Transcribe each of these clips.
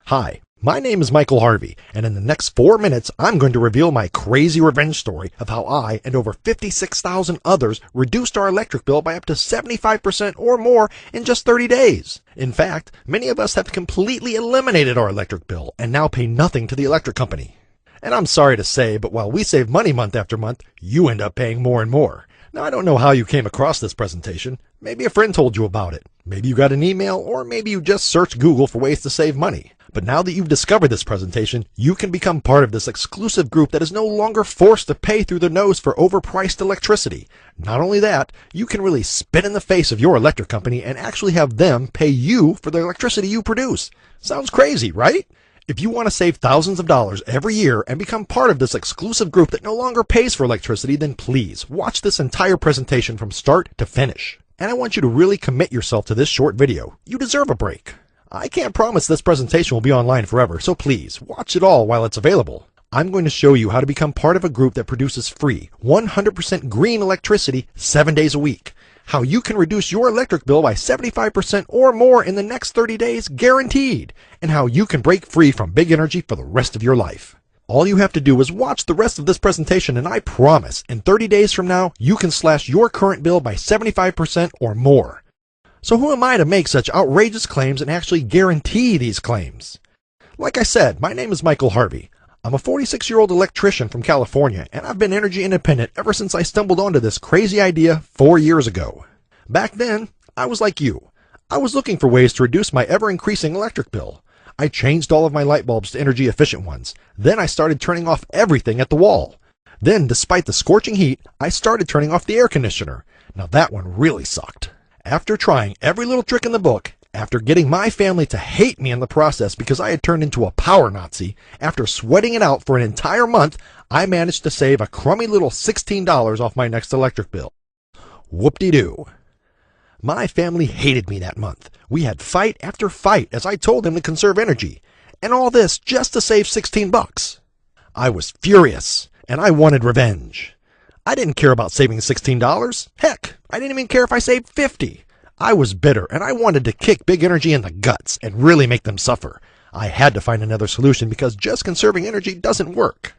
Hi, my name is Michael Harvey, and in the next 4 minutes, I'm going to reveal my crazy revenge story of how I and over 56,000 others reduced our electric bill by up to 75% or more in just 30 days. In fact, many of us have completely eliminated our electric bill and now pay nothing to the electric company. And I'm sorry to say, but while we save money month after month, you end up paying more and more. Now, I don't know how you came across this presentation. Maybe a friend told you about it. Maybe you got an email, or maybe you just searched Google for ways to save money. But now that you've discovered this presentation, you can become part of this exclusive group that is no longer forced to pay through the nose for overpriced electricity. Not only that, you can really spit in the face of your electric company and actually have them pay you for the electricity you produce. Sounds crazy, right? If you want to save thousands of dollars every year and become part of this exclusive group that no longer pays for electricity, then please watch this entire presentation from start to finish. And I want you to really commit yourself to this short video. You deserve a break. I can't promise this presentation will be online forever, so please watch it all while it's available. I'm going to show you how to become part of a group that produces free, 100% green electricity 7 days a week. How you can reduce your electric bill by 75% or more in the next 30 days, guaranteed. And how you can break free from big energy for the rest of your life. All you have to do is watch the rest of this presentation, and I promise, in 30 days from now, you can slash your current bill by 75% or more. So who am I to make such outrageous claims and actually guarantee these claims? Like I said, my name is Michael Harvey. I'm a 46-year-old electrician from California, and I've been energy independent ever since I stumbled onto this crazy idea 4 years ago. Back then, I was like you. I was looking for ways to reduce my ever-increasing electric bill. I changed all of my light bulbs to energy-efficient ones. Then I started turning off everything at the wall. Then, despite the scorching heat, I started turning off the air conditioner. Now that one really sucked. After trying every little trick in the book, after getting my family to hate me in the process because I had turned into a power Nazi, after sweating it out for an entire month, I managed to save a crummy little $16 off my next electric bill. Whoop-de-doo. My family hated me that month. We had fight after fight as I told them to conserve energy, and all this just to save 16 bucks. I was furious, and I wanted revenge. I didn't care about saving $16. Heck, I didn't even care if I saved 50. I was bitter, and I wanted to kick big energy in the guts and really make them suffer. I had to find another solution because just conserving energy doesn't work.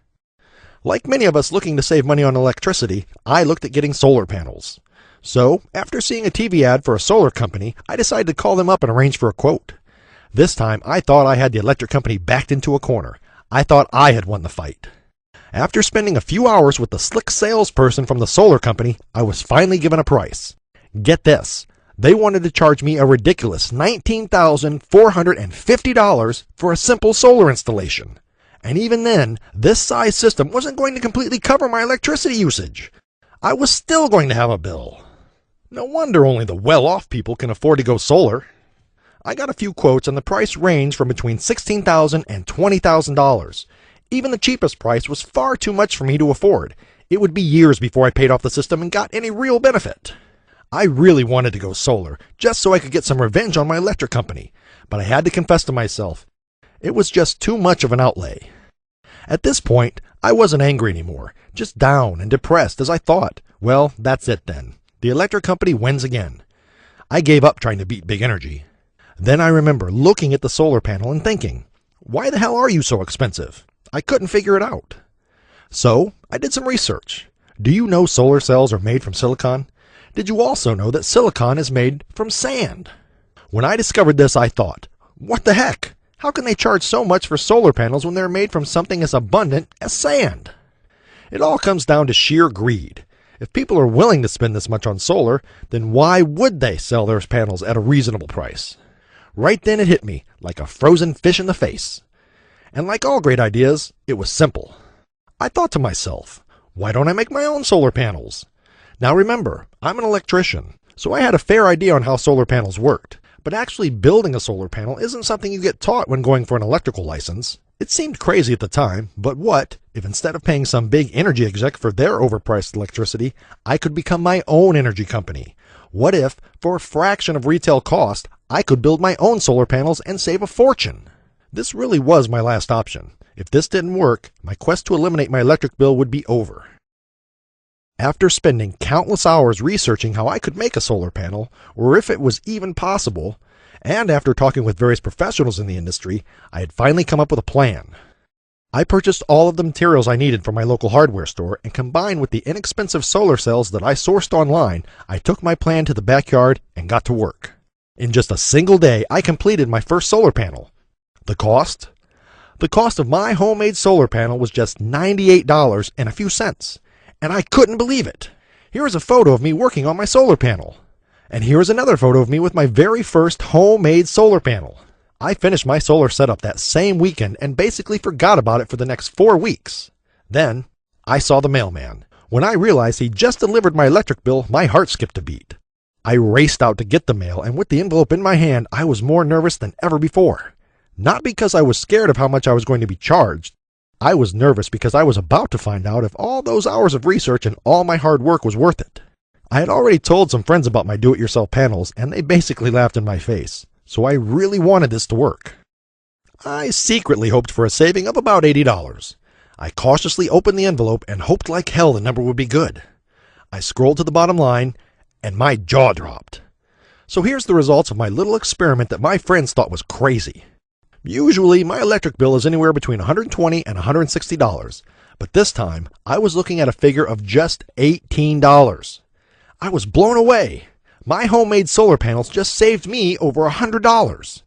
Like many of us looking to save money on electricity, I looked at getting solar panels. So, after seeing a TV ad for a solar company, I decided to call them up and arrange for a quote. This time, I thought I had the electric company backed into a corner. I thought I had won the fight. After spending a few hours with the slick salesperson from the solar company, I was finally given a price. Get this. They wanted to charge me a ridiculous $19,450 for a simple solar installation. And even then, this size system wasn't going to completely cover my electricity usage. I was still going to have a bill. No wonder only the well-off people can afford to go solar. I got a few quotes and the price ranged from between $16,000 and $20,000. Even the cheapest price was far too much for me to afford. It would be years before I paid off the system and got any real benefit. I really wanted to go solar, just so I could get some revenge on my electric company. But I had to confess to myself, it was just too much of an outlay. At this point, I wasn't angry anymore, just down and depressed as I thought, well, that's it then. The electric company wins again. I gave up trying to beat big energy. Then I remember looking at the solar panel and thinking, why the hell are you so expensive? I couldn't figure it out. So, I did some research. Do you know solar cells are made from silicon? Did you also know that silicon is made from sand? When I discovered this, I thought, what the heck? How can they charge so much for solar panels when they're made from something as abundant as sand? It all comes down to sheer greed. If people are willing to spend this much on solar, then why would they sell their panels at a reasonable price? Right then it hit me, like a frozen fish in the face. And like all great ideas, it was simple. I thought to myself, why don't I make my own solar panels? Now remember, I'm an electrician, so I had a fair idea on how solar panels worked. But actually building a solar panel isn't something you get taught when going for an electrical license. It seemed crazy at the time, but what if instead of paying some big energy exec for their overpriced electricity, I could become my own energy company? What if, for a fraction of retail cost, I could build my own solar panels and save a fortune? This really was my last option. If this didn't work, my quest to eliminate my electric bill would be over. After spending countless hours researching how I could make a solar panel, or if it was even possible, And after talking with various professionals in the industry, I had finally come up with a plan. I purchased all of the materials I needed from my local hardware store, and combined with the inexpensive solar cells that I sourced online, I took my plan to the backyard and got to work. In just a single day, I completed my first solar panel. The cost? The cost of my homemade solar panel was just $98 and a few cents, and I couldn't believe it. Here is a photo of me working on my solar panel. And here is another photo of me with my very first homemade solar panel. I finished my solar setup that same weekend and basically forgot about it for the next 4 weeks. Then, I saw the mailman. When I realized he just delivered my electric bill, my heart skipped a beat. I raced out to get the mail, and with the envelope in my hand, I was more nervous than ever before. Not because I was scared of how much I was going to be charged. I was nervous because I was about to find out if all those hours of research and all my hard work was worth it. I had already told some friends about my do-it-yourself panels, and they basically laughed in my face. So I really wanted this to work. I secretly hoped for a saving of about $80. I cautiously opened the envelope and hoped like hell the number would be good. I scrolled to the bottom line, and my jaw dropped. So here's the results of my little experiment that my friends thought was crazy. Usually, my electric bill is anywhere between $120 and $160, but this time, I was looking at a figure of just $18. I was blown away. My homemade solar panels just saved me over $100.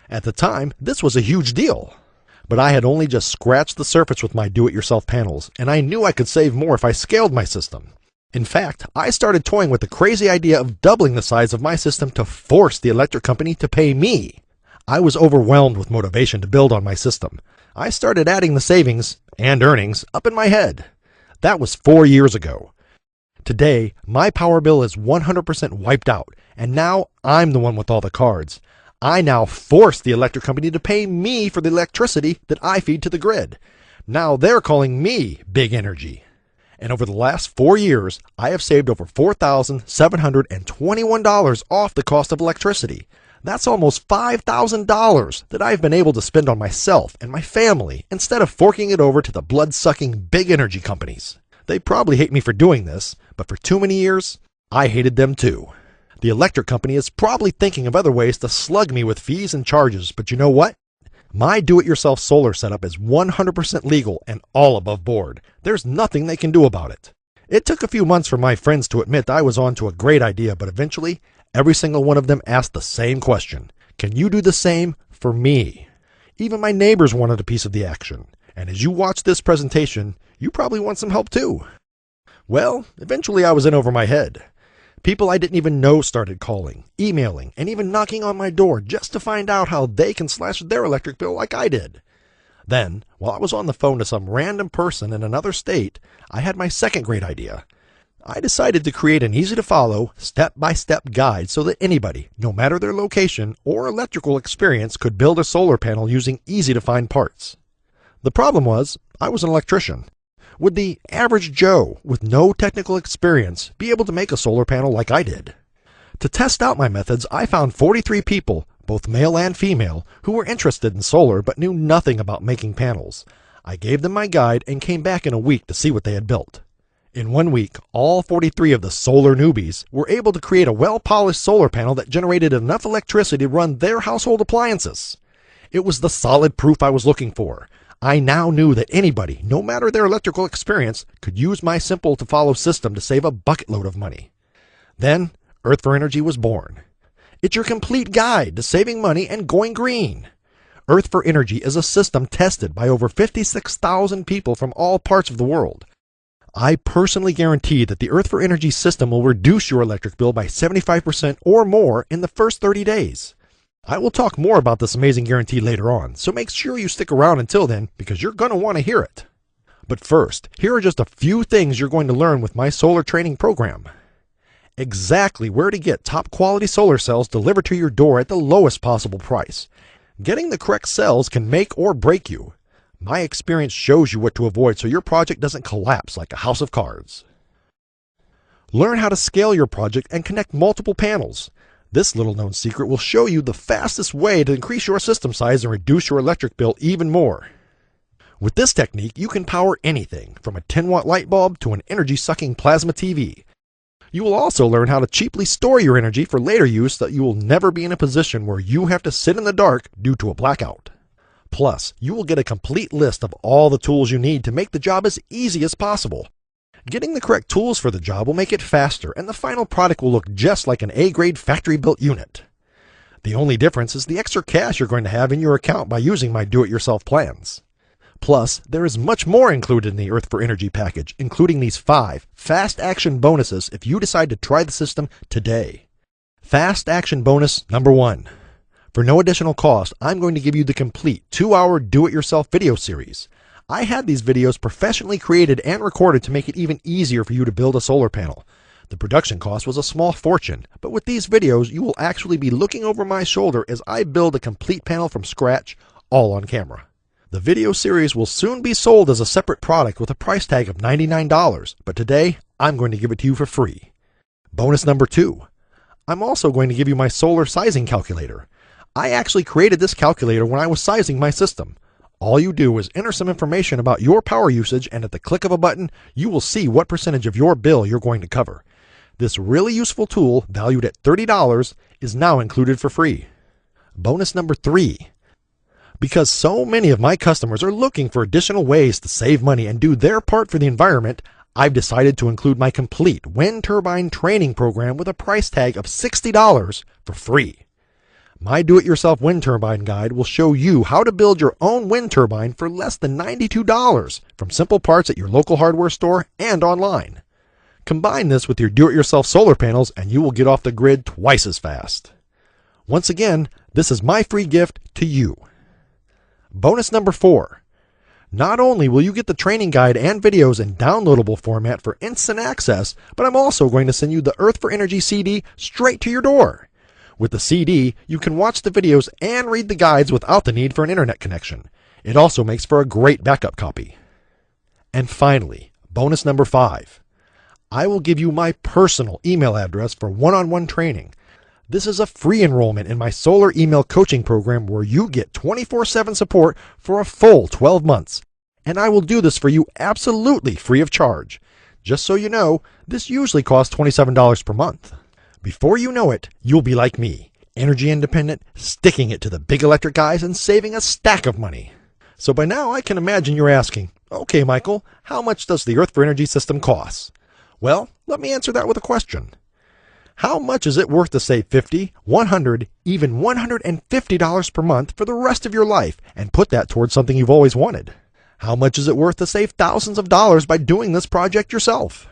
At the time, this was a huge deal. But I had only just scratched the surface with my do-it-yourself panels, and I knew I could save more if I scaled my system. In fact, I started toying with the crazy idea of doubling the size of my system to force the electric company to pay me. I was overwhelmed with motivation to build on my system. I started adding the savings and earnings up in my head. That was 4 years ago. Today, my power bill is 100% wiped out, and now I'm the one with all the cards. I now force the electric company to pay me for the electricity that I feed to the grid. Now they're calling me Big Energy. And over the last 4 years, I have saved over $4,721 off the cost of electricity. That's almost $5,000 that I've been able to spend on myself and my family instead of forking it over to the blood-sucking big energy companies. They probably hate me for doing this, but for too many years, I hated them too. The electric company is probably thinking of other ways to slug me with fees and charges, but you know what? My do-it-yourself solar setup is 100% legal and all above board. There's nothing they can do about it. It took a few months for my friends to admit I was on to a great idea, but eventually, every single one of them asked the same question. Can you do the same for me? Even my neighbors wanted a piece of the action. And as you watch this presentation, you probably want some help too. Well, eventually I was in over my head. People I didn't even know started calling, emailing, and even knocking on my door just to find out how they can slash their electric bill like I did. Then, while I was on the phone to some random person in another state, I had my second great idea. I decided to create an easy-to-follow, step-by-step guide so that anybody, no matter their location or electrical experience, could build a solar panel using easy-to-find parts. The problem was, I was an electrician. Would the average Joe with no technical experience be able to make a solar panel like I did? To test out my methods, I found 43 people, both male and female, who were interested in solar but knew nothing about making panels. I gave them my guide and came back in a week to see what they had built. In 1 week, all 43 of the solar newbies were able to create a well-polished solar panel that generated enough electricity to run their household appliances. It was the solid proof I was looking for. I now knew that anybody, no matter their electrical experience, could use my simple-to-follow system to save a bucket load of money. Then, Earth for Energy was born. It's your complete guide to saving money and going green. Earth for Energy is a system tested by over 56,000 people from all parts of the world. I personally guarantee that the Earth for Energy system will reduce your electric bill by 75% or more in the first 30 days. I will talk more about this amazing guarantee later on, so make sure you stick around until then because you're going to want to hear it. But first, here are just a few things you're going to learn with my solar training program. Exactly where to get top quality solar cells delivered to your door at the lowest possible price. Getting the correct cells can make or break you. My experience shows you what to avoid so your project doesn't collapse like a house of cards. Learn how to scale your project and connect multiple panels. This little-known secret will show you the fastest way to increase your system size and reduce your electric bill even more. With this technique, you can power anything, from a 10-watt light bulb to an energy-sucking plasma TV. You will also learn how to cheaply store your energy for later use so that you will never be in a position where you have to sit in the dark due to a blackout. Plus, you will get a complete list of all the tools you need to make the job as easy as possible. Getting the correct tools for the job will make it faster, and the final product will look just like an A-grade factory-built unit. The only difference is the extra cash you're going to have in your account by using my do-it-yourself plans. Plus, there is much more included in the Earth for Energy package, including these 5 fast action bonuses if you decide to try the system today. Fast action bonus number 1. For no additional cost, I'm going to give you the complete 2-hour do-it-yourself video series. I had these videos professionally created and recorded to make it even easier for you to build a solar panel. The production cost was a small fortune, but with these videos, you will actually be looking over my shoulder as I build a complete panel from scratch, all on camera. The video series will soon be sold as a separate product with a price tag of $99, but today, I'm going to give it to you for free. Bonus number 2. I'm also going to give you my solar sizing calculator. I actually created this calculator when I was sizing my system. All you do is enter some information about your power usage, and at the click of a button, you will see what percentage of your bill you're going to cover. This really useful tool, valued at $30, is now included for free. Bonus number 3. Because so many of my customers are looking for additional ways to save money and do their part for the environment, I've decided to include my complete wind turbine training program with a price tag of $60 for free. My do-it-yourself wind turbine guide will show you how to build your own wind turbine for less than $92 from simple parts at your local hardware store and online. Combine this with your do-it-yourself solar panels and you will get off the grid twice as fast. Once again, this is my free gift to you. Bonus number 4. Not only will you get the training guide and videos in downloadable format for instant access, but I'm also going to send you the Earth for Energy CD straight to your door. With the CD, you can watch the videos and read the guides without the need for an internet connection. It also makes for a great backup copy. And finally, bonus number 5. I will give you my personal email address for one-on-one training. This is a free enrollment in my solar email coaching program where you get 24/7 support for a full 12 months. And I will do this for you absolutely free of charge. Just so you know, this usually costs $27 per month. Before you know it, you'll be like me, energy independent, sticking it to the big electric guys and saving a stack of money. So by now I can imagine you're asking, okay Michael, how much does the Earth for Energy system cost? Well, let me answer that with a question. How much is it worth to save $50, $100, even $150 per month for the rest of your life and put that towards something you've always wanted? How much is it worth to save thousands of dollars by doing this project yourself?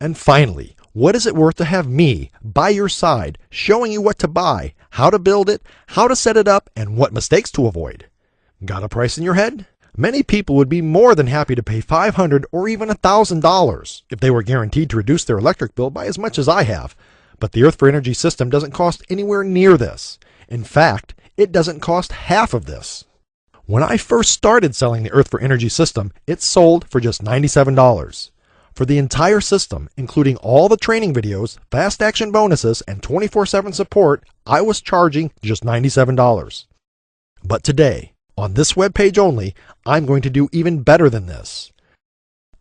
And finally, what is it worth to have me by your side, showing you what to buy, how to build it, how to set it up, and what mistakes to avoid? Got a price in your head? Many people would be more than happy to pay $500 or even $1,000 if they were guaranteed to reduce their electric bill by as much as I have. But the Earth for Energy system doesn't cost anywhere near this. In fact, it doesn't cost half of this. When I first started selling the Earth for Energy system, it sold for just $97. For the entire system, including all the training videos, fast action bonuses, and 24/7 support, I was charging just $97. But today, on this webpage only, I'm going to do even better than this.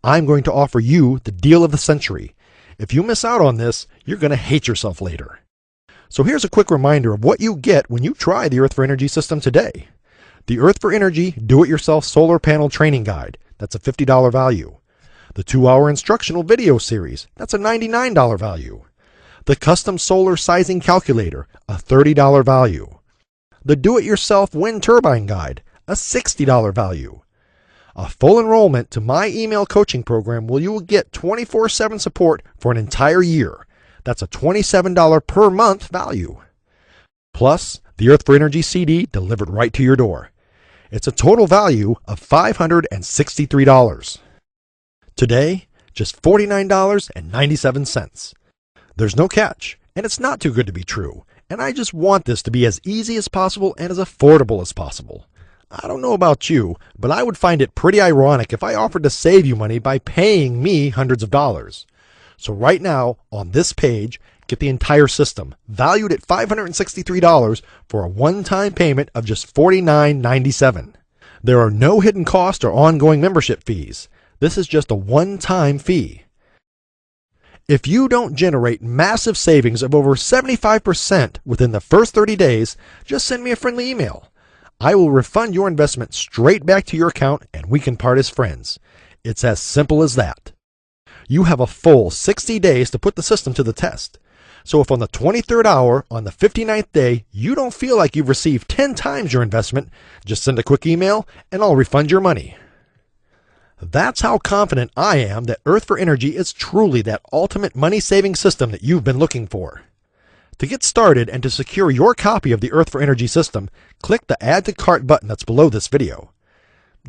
I'm going to offer you the deal of the century. If you miss out on this, you're going to hate yourself later. So here's a quick reminder of what you get when you try the Earth for Energy system today. The Earth for Energy Do-It-Yourself Solar Panel Training Guide, that's a $50 value. The 2-hour instructional video series, that's a $99 value. The custom solar sizing calculator, a $30 value. The do-it-yourself wind turbine guide, a $60 value. A full enrollment to my email coaching program where you will get 24/7 support for an entire year. That's a $27 per month value. Plus, the Earth for Energy CD delivered right to your door. It's a total value of $563. Today, just $49.97. There's no catch, and it's not too good to be true, and I just want this to be as easy as possible and as affordable as possible. I don't know about you, but I would find it pretty ironic if I offered to save you money by paying me hundreds of dollars. So right now, on this page, get the entire system, valued at $563 for a one-time payment of just $49.97. There are no hidden costs or ongoing membership fees. This is just a one-time fee. If you don't generate massive savings of over 75% within the first 30 days, just send me a friendly email. I will refund your investment straight back to your account and we can part as friends. It's as simple as that. You have a full 60 days to put the system to the test. So if on the 23rd hour, on the 59th day, you don't feel like you've received 10 times your investment, just send a quick email and I'll refund your money. That's how confident I am that Earth4Energy is truly that ultimate money-saving system that you've been looking for. To get started and to secure your copy of the Earth4Energy system, click the Add to Cart button that's below this video.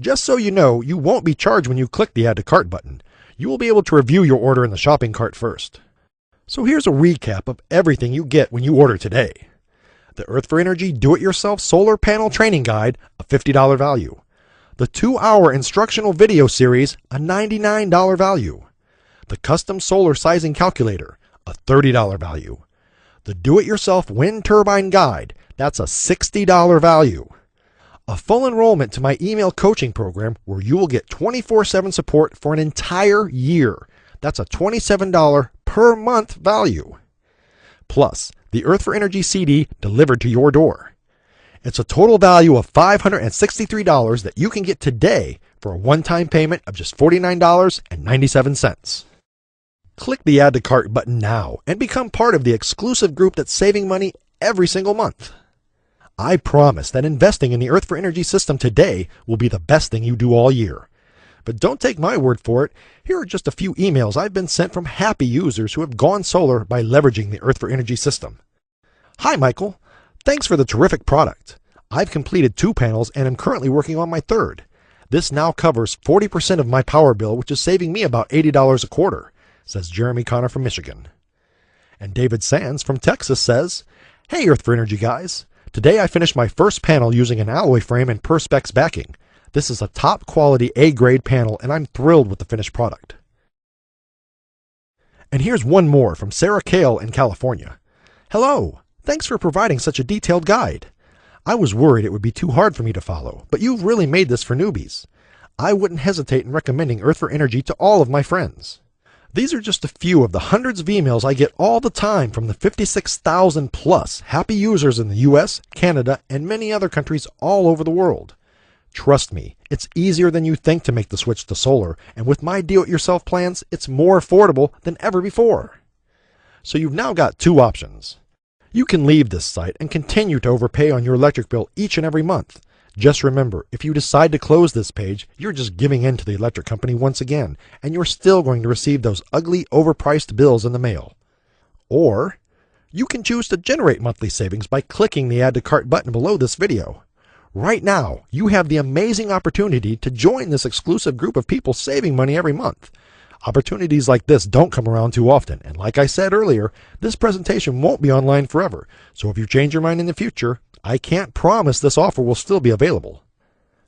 Just so you know, you won't be charged when you click the Add to Cart button. You will be able to review your order in the shopping cart first. So here's a recap of everything you get when you order today. The Earth4Energy Do-It-Yourself Solar Panel Training Guide, a $50 value. The 2-hour instructional video series, a $99 value. The Custom Solar Sizing Calculator, a $30 value. The Do-It-Yourself Wind Turbine Guide, that's a $60 value. A full enrollment to my email coaching program where you will get 24/7 support for an entire year. That's a $27 per month value. Plus, the Earth4Energy CD delivered to your door. It's a total value of $563 that you can get today for a one-time payment of just $49.97. Click the Add to Cart button now and become part of the exclusive group that's saving money every single month. I promise that investing in the Earth4Energy system today will be the best thing you do all year. But don't take my word for it. Here are just a few emails I've been sent from happy users who have gone solar by leveraging the Earth4Energy system. Hi, Michael. Thanks for the terrific product. I've completed 2 panels and am currently working on my 3rd. This now covers 40% of my power bill, which is saving me about $80 a quarter, says Jeremy Connor from Michigan. And David Sands from Texas says, Hey Earth4Energy guys. Today I finished my first panel using an alloy frame and Perspex backing. This is a top quality A-grade panel and I'm thrilled with the finished product. And here's one more from Sarah Kale in California. Hello. Thanks for providing such a detailed guide. I was worried it would be too hard for me to follow, but you've really made this for newbies. I wouldn't hesitate in recommending Earth4Energy to all of my friends. These are just a few of the hundreds of emails I get all the time from the 56,000 plus happy users in the US, Canada, and many other countries all over the world. Trust me, it's easier than you think to make the switch to solar, and with my do-it-yourself plans, it's more affordable than ever before. So you've now got 2 options. You can leave this site and continue to overpay on your electric bill each and every month. Just remember, if you decide to close this page, you're just giving in to the electric company once again, and you're still going to receive those ugly, overpriced bills in the mail. Or, you can choose to generate monthly savings by clicking the Add to Cart button below this video. Right now, you have the amazing opportunity to join this exclusive group of people saving money every month. Opportunities like this don't come around too often, and like I said earlier, this presentation won't be online forever, so if you change your mind in the future, I can't promise this offer will still be available.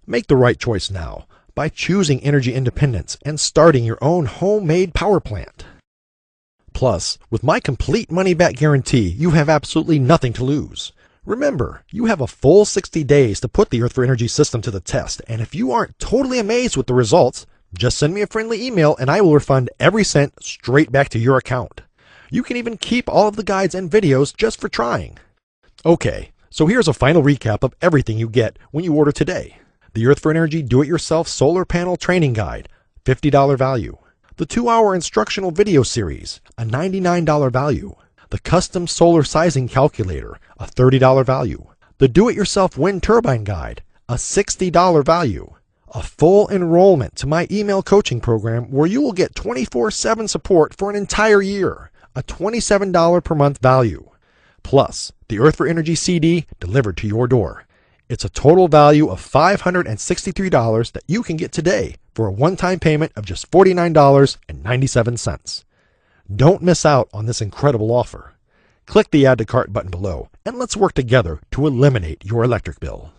Make the right choice now by choosing energy independence and starting your own homemade power plant. Plus, with my complete money-back guarantee, you have absolutely nothing to lose. Remember, you have a full 60 days to put the Earth4Energy system to the test, and if you aren't totally amazed with the results, just send me a friendly email and I will refund every cent straight back to your account. You can even keep all of the guides and videos just for trying. Okay, so here's a final recap of everything you get when you order today. The Earth4Energy Do-It-Yourself Solar Panel Training Guide, $50 value. The 2-hour instructional video series, a $99 value. The Custom Solar Sizing Calculator, a $30 value. The Do-It-Yourself Wind Turbine Guide, a $60 value. A full enrollment to my email coaching program where you will get 24/7 support for an entire year, a $27 per month value. Plus, the Earth4Energy CD delivered to your door. It's a total value of $563 that you can get today for a one-time payment of just $49.97. Don't miss out on this incredible offer. Click the Add to Cart button below and let's work together to eliminate your electric bill.